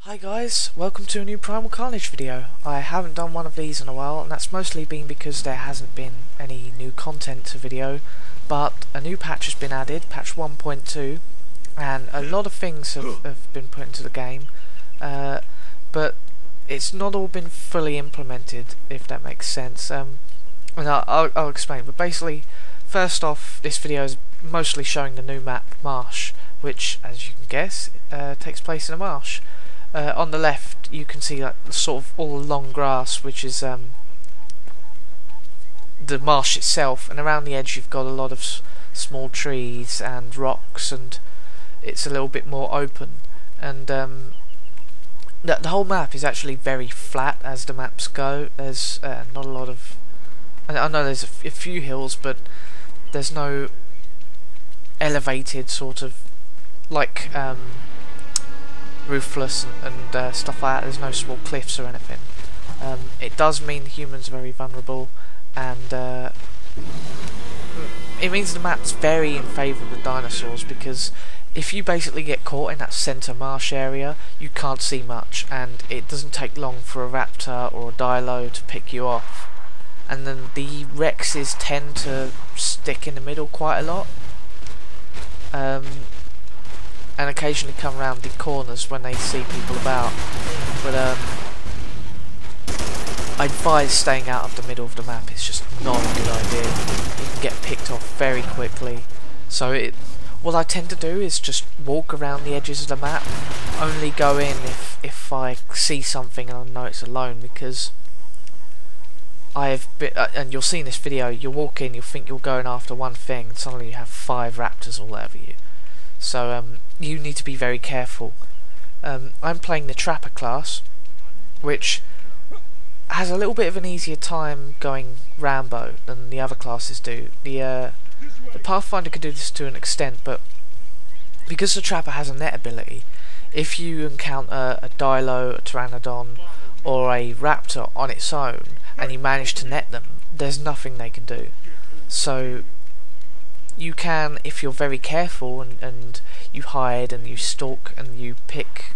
Hi guys, welcome to a new Primal Carnage video. I haven't done one of these in a while, and that's mostly been because there hasn't been any new content to video, but a new patch has been added, patch 1.2, and a lot of things have been put into the game, but it's not all been fully implemented, if that makes sense. And I'll explain, but basically, first off, this video is mostly showing the new map, Marsh, which, as you can guess, takes place in a marsh. On the left you can see like sort of all the long grass, which is the marsh itself, and around the edge you've got a lot of small trees and rocks, and it's a little bit more open, and the whole map is actually very flat as the maps go. There's not a lot of, I know there's a few hills, but there's no elevated sort of like roofless and stuff like that. There's no small cliffs or anything. It does mean humans are very vulnerable, and it means the map's very in favour of the dinosaurs, because if you basically get caught in that centre marsh area, you can't see much, and it doesn't take long for a raptor or a dilo to pick you off. And then the Rexes tend to stick in the middle quite a lot, and occasionally come around the corners when they see people about, but I advise staying out of the middle of the map. It's just not a good idea. You can get picked off very quickly. So what I tend to do is just walk around the edges of the map, only go in if I see something and I know it's alone, because I've been, and you'll see in this video, you'll walk in, you'll think you're going after one thing, and suddenly you have 5 raptors all over you. So you need to be very careful. I'm playing the Trapper class, which has a little bit of an easier time going Rambo than the other classes do. The Pathfinder could do this to an extent, but because the Trapper has a net ability, if you encounter a Dilo, a Pteranodon, or a Raptor on its own, and you manage to net them, there's nothing they can do. So you can, if you're very careful and you hide and you stalk and you pick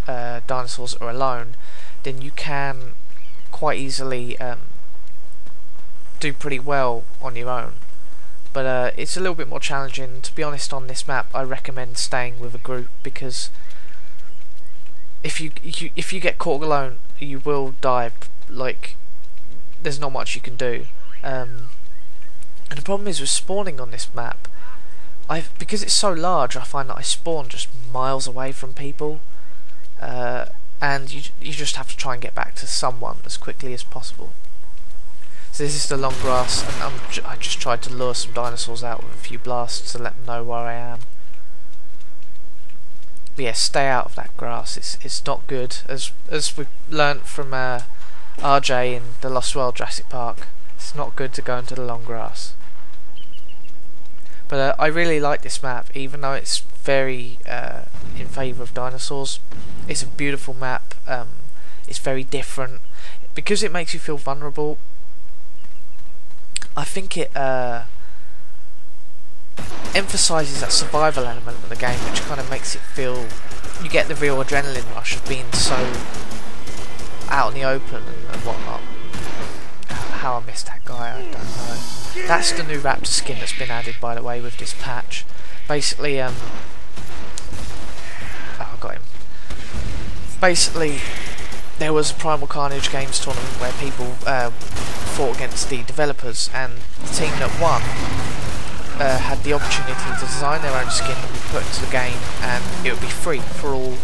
dinosaurs that are alone, then you can quite easily do pretty well on your own. But it's a little bit more challenging. To be honest, on this map I recommend staying with a group, because if you get caught alone, you will die. Like, there's not much you can do. And the problem is with spawning on this map, because it's so large, I find that I spawn just miles away from people, and you just have to try and get back to someone as quickly as possible. So this is the long grass, and I just tried to lure some dinosaurs out with a few blasts to let them know where I am. But yeah, stay out of that grass. It's not good, as we learnt from RJ in the Lost World Jurassic Park. It's not good to go into the long grass. But I really like this map, even though it's very in favour of dinosaurs. It's a beautiful map. It's very different. Because it makes you feel vulnerable, I think it emphasises that survival element of the game, which kind of makes it feel, you get the real adrenaline rush of being so out in the open and whatnot. How I missed that guy, I don't know. That's the new raptor skin that's been added, by the way, with this patch. Basically, oh, I got him. Basically, there was a Primal Carnage games tournament where people fought against the developers, and the team that won had the opportunity to design their own skin and be put into the game, and it would be free for all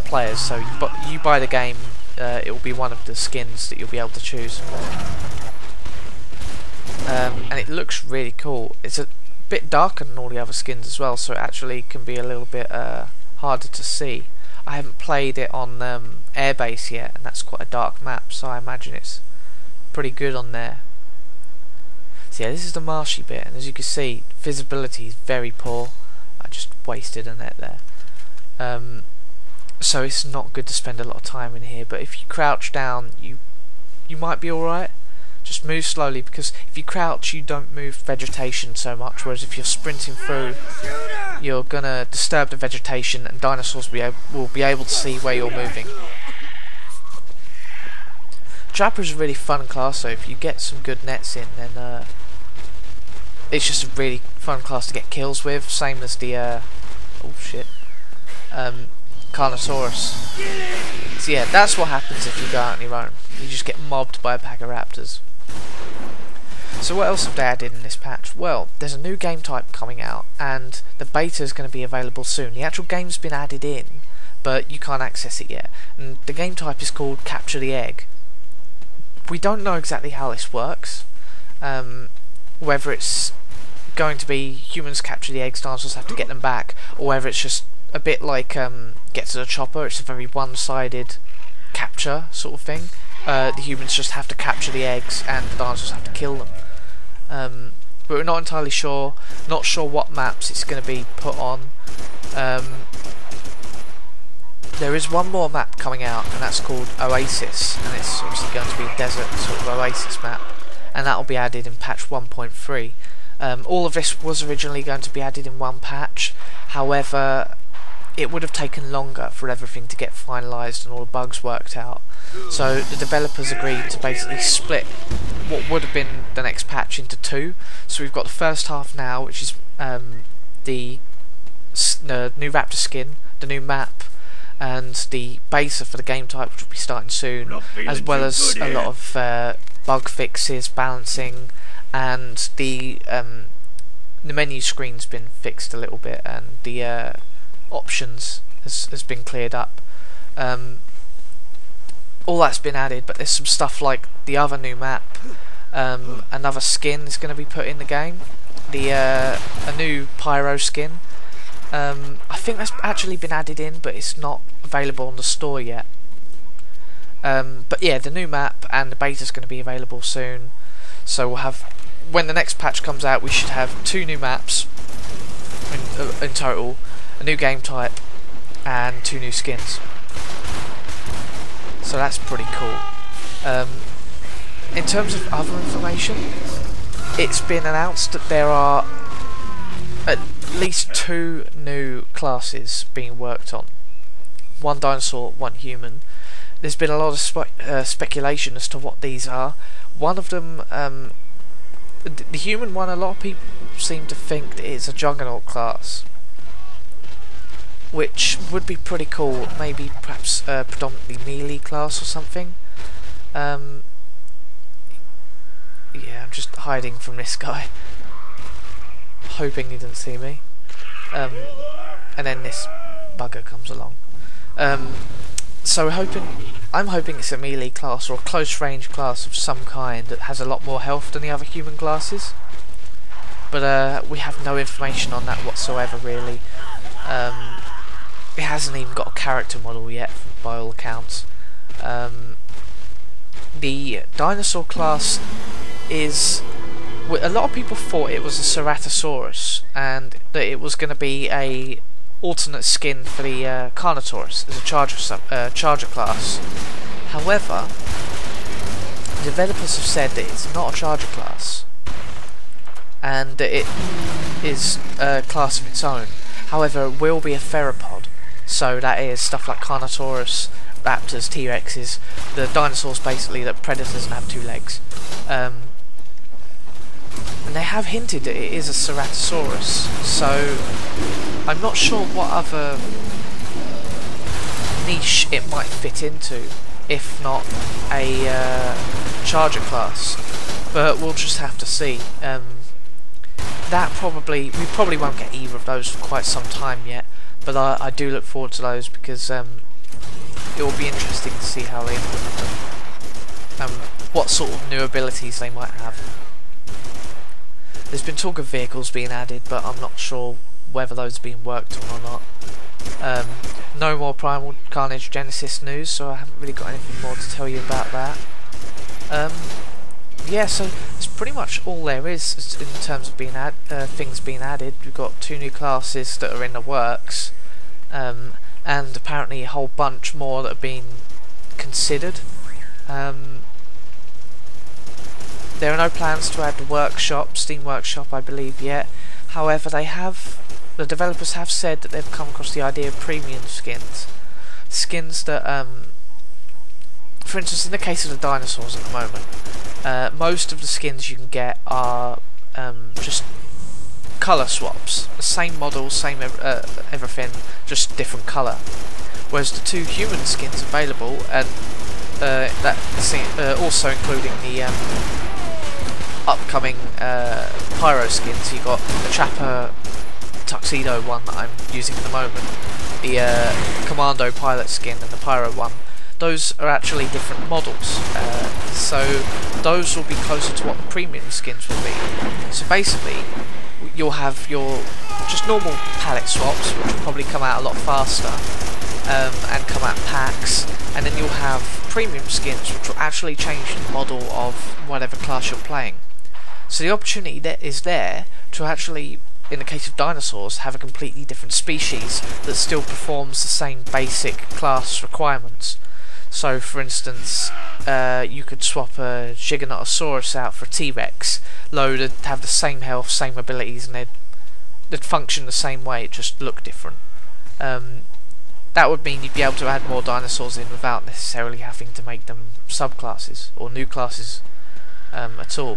players. So you buy the game, it will be one of the skins that you'll be able to choose. And it looks really cool. It's a bit darker than all the other skins as well, so it actually can be a little bit harder to see. I haven't played it on Airbase yet, and that's quite a dark map, so I imagine it's pretty good on there. So yeah, this is the marshy bit, and as you can see, visibility is very poor. I just wasted a net there. So it's not good to spend a lot of time in here, but if you crouch down, you might be alright. Just move slowly, because if you crouch you don't move vegetation so much, whereas if you're sprinting through you're gonna disturb the vegetation and dinosaurs will be able to see where you're moving. Trapper is a really fun class, so if you get some good nets in, then it's just a really fun class to get kills with, same as the oh shit, Carnotaurus. So yeah, that's what happens if you go out on your own. You just get mobbed by a pack of raptors. So what else have they added in this patch? Well, there's a new game type coming out, and the beta is going to be available soon. The actual game's been added in, but you can't access it yet. And the game type is called Capture the Egg. We don't know exactly how this works. Whether it's going to be humans capture the eggs, dinosaurs have to get them back, or whether it's just a bit like Get to the Chopper. It's a very one-sided capture sort of thing. The humans just have to capture the eggs and the dinosaurs have to kill them. But we're not entirely sure. Not sure what maps it's going to be put on. There is one more map coming out, and that's called Oasis, and it's obviously going to be a desert sort of Oasis map, and that will be added in patch 1.3. All of this was originally going to be added in one patch, however it would have taken longer for everything to get finalised and all the bugs worked out. So the developers agreed to basically split what would have been the next patch into two. So we've got the first half now, which is the new raptor skin, the new map, and the beta for the game type, which will be starting soon, as well as a lot of bug fixes, balancing, and the menu screen's been fixed a little bit, and the options has been cleared up. All that's been added, but there's some stuff like the other new map, another skin is going to be put in the game, a new pyro skin. I think that's actually been added in, but it's not available on the store yet. But yeah, the new map and the beta is going to be available soon. So we'll have, when the next patch comes out, we should have 2 new maps in total, a new game type, and 2 new skins. So that's pretty cool. In terms of other information, it's been announced that there are at least 2 new classes being worked on. 1 dinosaur, 1 human. There's been a lot of speculation as to what these are. One of them, the human one, a lot of people seem to think that it's a juggernaut class, which would be pretty cool. Maybe perhaps a predominantly melee class or something. Yeah, I'm just hiding from this guy, hoping he doesn't see me. And then this bugger comes along. So I'm hoping it's a melee class or a close range class of some kind that has a lot more health than the other human classes. But we have no information on that whatsoever, really. It hasn't even got a character model yet, by all accounts. The dinosaur class is... a lot of people thought it was a Ceratosaurus, and that it was going to be a alternate skin for the Carnotaurus as a charger class. However, developers have said that it's not a charger class, and that it is a class of its own. However, it will be a theropod, so that is stuff like Carnotaurus, raptors, T-Rexes, the dinosaurs basically that predators and have 2 legs. And they have hinted that it is a Ceratosaurus, so I'm not sure what other niche it might fit into, if not a charger class. But we'll just have to see. We probably won't get either of those for quite some time yet, but I do look forward to those, because it will be interesting to see how they implement them, and what sort of new abilities they might have. There's been talk of vehicles being added, but I'm not sure whether those are being worked on or not. No more Primal Carnage Genesis news, so I haven't really got anything more to tell you about that. Yeah, so it's pretty much all there is in terms of things being added. We've got 2 new classes that are in the works, and apparently a whole bunch more that are being considered. There are no plans to add the workshop, Steam Workshop, I believe, yet. However, the developers have said that they've come across the idea of premium skins. Skins that, for instance, in the case of the dinosaurs at the moment, most of the skins you can get are just colour swaps. The same model, same everything, just different colour. Whereas the 2 human skins available, and also including the upcoming pyro skins, you've got the Trapper Tuxedo one that I'm using at the moment, the Commando pilot skin and the pyro one. Those are actually different models, so those will be closer to what the premium skins will be. So basically, you'll have your just normal palette swaps, which will probably come out a lot faster, and come out packs, and then you'll have premium skins, which will actually change the model of whatever class you're playing. So the opportunity that is there to actually, in the case of dinosaurs, have a completely different species that still performs the same basic class requirements. So, for instance, you could swap a Giganotosaurus out for a T-Rex, loaded, have the same health, same abilities, and they'd function the same way, just look different. That would mean you'd be able to add more dinosaurs in without necessarily having to make them subclasses or new classes at all.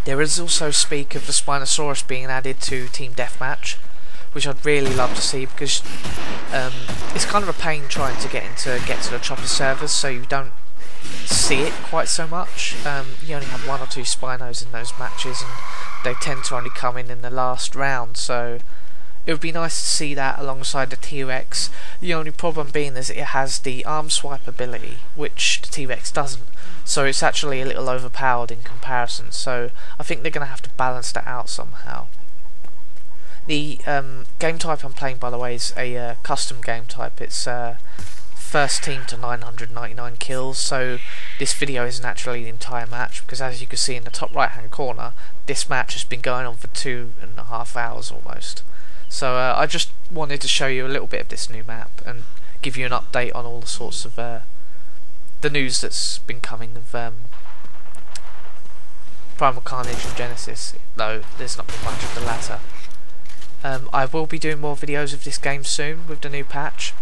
There is also speak of the Spinosaurus being added to Team Deathmatch, which I'd really love to see, because it's kind of a pain trying to get to the chopper servers, so you don't see it quite so much. You only have 1 or 2 Spinos in those matches, and they tend to only come in the last round, so it would be nice to see that alongside the T-Rex. The only problem being is it has the arm swipe ability, which the T-Rex doesn't, so it's actually a little overpowered in comparison, so I think they're going to have to balance that out somehow. The game type I'm playing, by the way, is a custom game type. It's first team to 999 kills, so this video isn't actually the entire match, because as you can see in the top right hand corner, this match has been going on for 2.5 hours almost. So I just wanted to show you a little bit of this new map and give you an update on all the sorts of the news that's been coming of Primal Carnage and Genesis, though there's not been much of the latter. I will be doing more videos of this game soon with the new patch.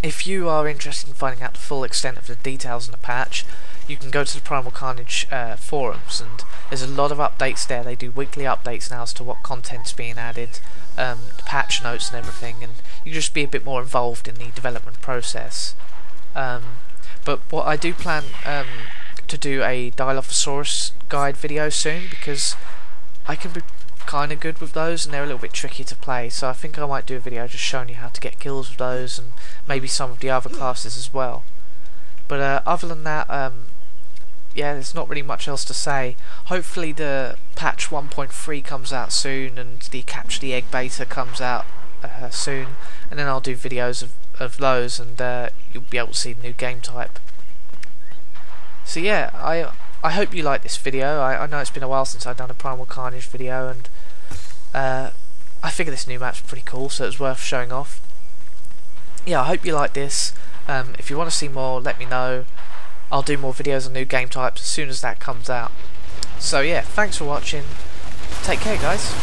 If you are interested in finding out the full extent of the details in the patch, you can go to the Primal Carnage forums, and there's a lot of updates there. They do weekly updates now as to what content's being added, the patch notes and everything, and you just be a bit more involved in the development process. But what I do plan to do a Dilophosaurus guide video soon, because I can be kind of good with those and they're a little bit tricky to play, so I think I might do a video just showing you how to get kills with those and maybe some of the other classes as well. But other than that, yeah, there's not really much else to say. Hopefully the patch 1.3 comes out soon and the Capture the Egg beta comes out soon, and then I'll do videos of those, and you'll be able to see the new game type. So yeah, I hope you like this video. I know it's been a while since I've done a Primal Carnage video, and I figure this new map's pretty cool, so it's worth showing off. Yeah, I hope you like this. If you want to see more, let me know. I'll do more videos on new game types as soon as that comes out. So yeah, thanks for watching. Take care, guys.